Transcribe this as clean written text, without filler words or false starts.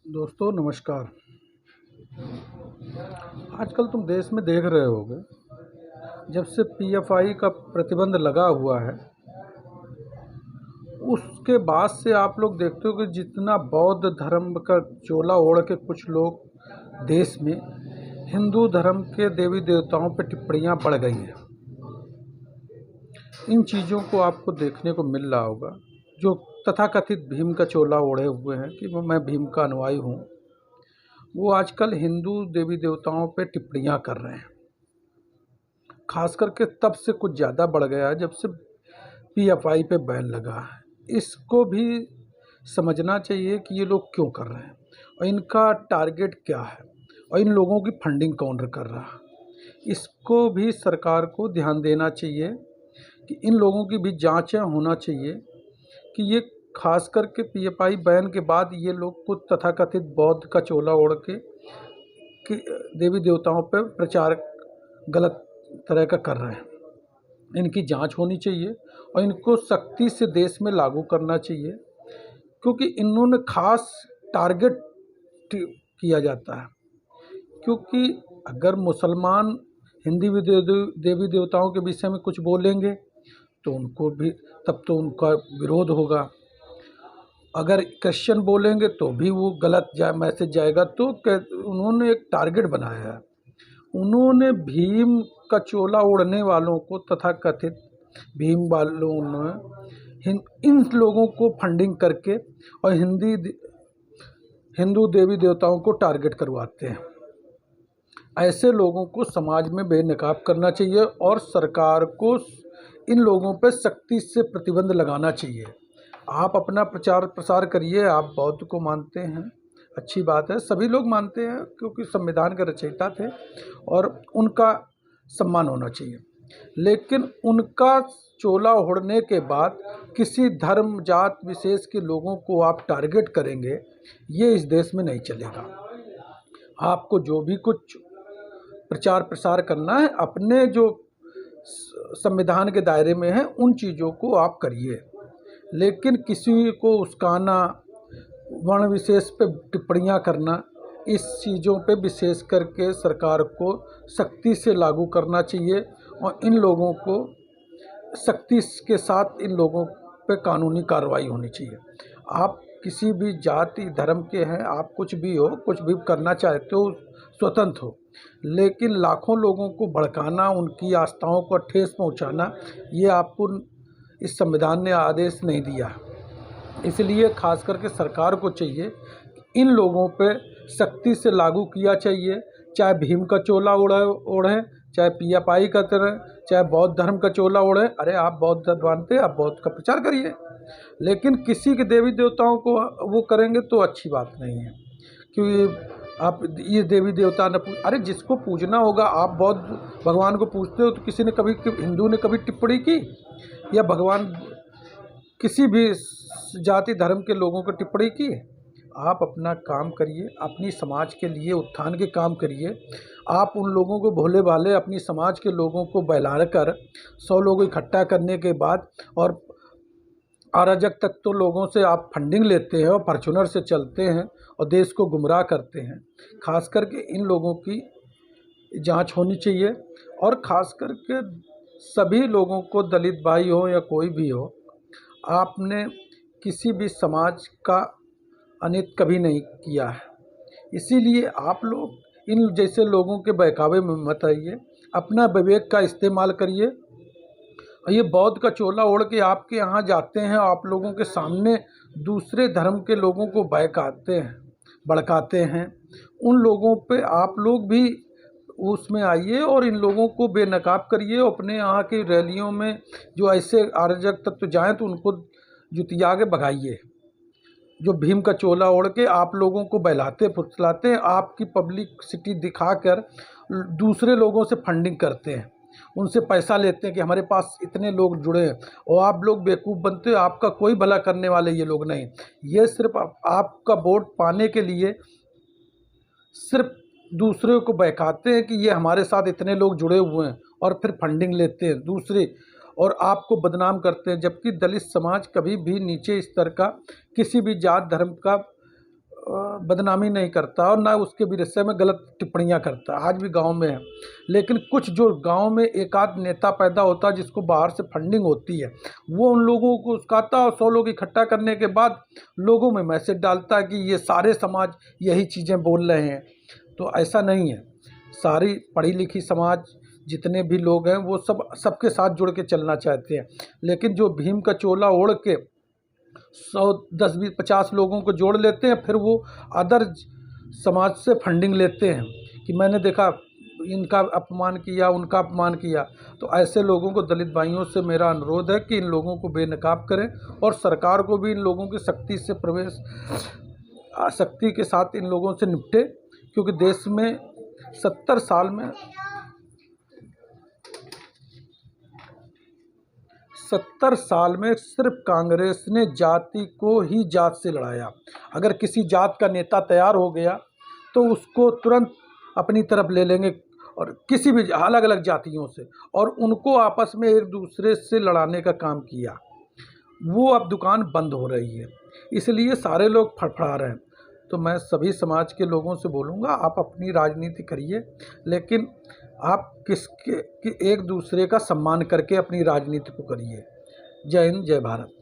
दोस्तों नमस्कार। आजकल तुम देश में देख रहे होगे, जब से पीएफआई का प्रतिबंध लगा हुआ है, उसके बाद से आप लोग देखते हो कि जितना बौद्ध धर्म का चोला ओढ़ के कुछ लोग देश में हिंदू धर्म के देवी देवताओं पर टिप्पणियां बढ़ गई हैं। इन चीज़ों को आपको देखने को मिल रहा होगा। जो तथाकथित भीम का चोला ओढ़े हुए हैं कि मैं भीम का अनुयायी हूँ, वो आजकल हिंदू देवी देवताओं पे टिप्पणियां कर रहे हैं। खास करके तब से कुछ ज़्यादा बढ़ गया है जब से पीएफआई पे बैन लगा है। इसको भी समझना चाहिए कि ये लोग क्यों कर रहे हैं और इनका टारगेट क्या है और इन लोगों की फंडिंग कौन कर रहा है। इसको भी सरकार को ध्यान देना चाहिए कि इन लोगों की भी जांचें होना चाहिए कि ये खास करके पीएफआई बैन के बाद ये लोग कुछ तथाकथित बौद्ध का चोला ओढ़ के कि देवी देवताओं पर प्रचार गलत तरह का कर रहे हैं। इनकी जांच होनी चाहिए और इनको सख्ती से देश में लागू करना चाहिए, क्योंकि इन्होंने खास टारगेट किया जाता है। क्योंकि अगर मुसलमान हिंदी देवी देवताओं के विषय में कुछ बोलेंगे तो उनको भी तब तो उनका विरोध होगा। अगर क्रिश्चियन बोलेंगे तो भी वो गलत मैसेज जाएगा। तो उन्होंने एक टारगेट बनाया है। उन्होंने भीम का चोला ओढ़ने वालों को, तथाकथित भीम वालों ने इन लोगों को फंडिंग करके और हिंदू देवी देवताओं को टारगेट करवाते हैं। ऐसे लोगों को समाज में बेनकाब करना चाहिए और सरकार को इन लोगों पर सख्ती से प्रतिबंध लगाना चाहिए। आप अपना प्रचार प्रसार करिए, आप बौद्ध को मानते हैं, अच्छी बात है, सभी लोग मानते हैं क्योंकि संविधान के रचयिता थे और उनका सम्मान होना चाहिए। लेकिन उनका चोला ओढ़ने के बाद किसी धर्म जात विशेष के लोगों को आप टारगेट करेंगे, ये इस देश में नहीं चलेगा। आपको जो भी कुछ प्रचार प्रसार करना है अपने जो संविधान के दायरे में है उन चीज़ों को आप करिए, लेकिन किसी को उस्काना, वर्ण विशेष पे टिप्पणियां करना, इस चीज़ों पे विशेष करके सरकार को सख्ती से लागू करना चाहिए और इन लोगों को सख्ती के साथ इन लोगों पे कानूनी कार्रवाई होनी चाहिए। आप किसी भी जाति धर्म के हैं, आप कुछ भी हो, कुछ भी करना चाहते हो, स्वतंत्र हो, लेकिन लाखों लोगों को भड़काना, उनकी आस्थाओं को ठेस पहुंचाना, ये आपको इस संविधान ने आदेश नहीं दिया। इसलिए खास करके सरकार को चाहिए इन लोगों पे सख्ती से लागू किया चाहिए। चाहे भीम का चोला ओढ़े, चाहे पीएफआई का तरह, चाहे बौद्ध धर्म का चोला ओढ़े। अरे आप बौद्ध मानते, आप बौद्ध का प्रचार करिए, लेकिन किसी के देवी देवताओं को वो करेंगे तो अच्छी बात नहीं है। क्योंकि आप ये देवी देवता न अरे जिसको पूजना होगा, आप बौद्ध भगवान को पूजते हो तो किसी ने कभी, हिंदू ने कभी टिप्पणी की या भगवान किसी भी जाति धर्म के लोगों को टिप्पणी की? आप अपना काम करिए, अपनी समाज के लिए उत्थान के काम करिए। आप उन लोगों को भोले भाले अपनी समाज के लोगों को बहला कर 100 लोग इकट्ठा करने के बाद और अराजक तक तो लोगों से आप फंडिंग लेते हैं और फॉर्च्यूनर से चलते हैं और देश को गुमराह करते हैं। खास करके इन लोगों की जांच होनी चाहिए और ख़ास करके सभी लोगों को, दलित भाई हो या कोई भी हो, आपने किसी भी समाज का अनित कभी नहीं किया है। इसीलिए आप लोग इन जैसे लोगों के बहकावे में मत आइए, अपना विवेक का इस्तेमाल करिए। ये बौद्ध का चोला ओढ़ के आपके यहाँ जाते हैं, आप लोगों के सामने दूसरे धर्म के लोगों को भड़काते हैं। उन लोगों पे आप लोग भी उसमें आइए और इन लोगों को बेनकाब करिए। अपने यहाँ की रैलियों में जो ऐसे अराजक तत्व जाएँ तो उनको जुतिया के भगाइए। जो भीम का चोला ओढ़ के आप लोगों को बहलाते फुसलाते हैं, आपकी पब्लिसिटी दिखाकर दूसरे लोगों से फंडिंग करते हैं, उनसे पैसा लेते हैं कि हमारे पास इतने लोग जुड़े हैं, और आप लोग बेवकूफ़ बनते हो। आपका कोई भला करने वाले ये लोग नहीं, ये सिर्फ आपका वोट पाने के लिए सिर्फ दूसरे को बहकाते हैं कि ये हमारे साथ इतने लोग जुड़े हुए हैं और फिर फंडिंग लेते हैं दूसरे और आपको बदनाम करते हैं। जबकि दलित समाज कभी भी नीचे स्तर का किसी भी जात धर्म का बदनामी नहीं करता और ना उसके विषय में गलत टिप्पणियां करता, आज भी गांव में है। लेकिन कुछ जो गांव में एक आध नेता पैदा होता है जिसको बाहर से फंडिंग होती है, वो उन लोगों को उस्काता और 100 लोग इकट्ठा करने के बाद लोगों में मैसेज डालता है कि ये सारे समाज यही चीज़ें बोल रहे हैं। तो ऐसा नहीं है, सारी पढ़ी लिखी समाज जितने भी लोग हैं वो सबके साथ जुड़ के चलना चाहते हैं। लेकिन जो भीम का चोला ओढ़ के 100, 10, 20, 50 लोगों को जोड़ लेते हैं, फिर वो अदर समाज से फंडिंग लेते हैं कि मैंने देखा इनका अपमान किया, उनका अपमान किया। तो ऐसे लोगों को, दलित भाइयों से मेरा अनुरोध है कि इन लोगों को बेनकाब करें और सरकार को भी इन लोगों की सख्ती के साथ इन लोगों से निपटे, क्योंकि देश में 70 साल में सिर्फ कांग्रेस ने जाति को ही जात से लड़ाया। अगर किसी जात का नेता तैयार हो गया तो उसको तुरंत अपनी तरफ ले लेंगे, और किसी भी अलग अलग जातियों से, और उनको आपस में एक दूसरे से लड़ाने का काम किया। वो अब दुकान बंद हो रही है, इसलिए सारे लोग फड़फड़ा रहे हैं। तो मैं सभी समाज के लोगों से बोलूँगा, आप अपनी राजनीति करिए, लेकिन आप एक दूसरे का सम्मान करके अपनी राजनीति को करिए। जय हिंद, जय भारत।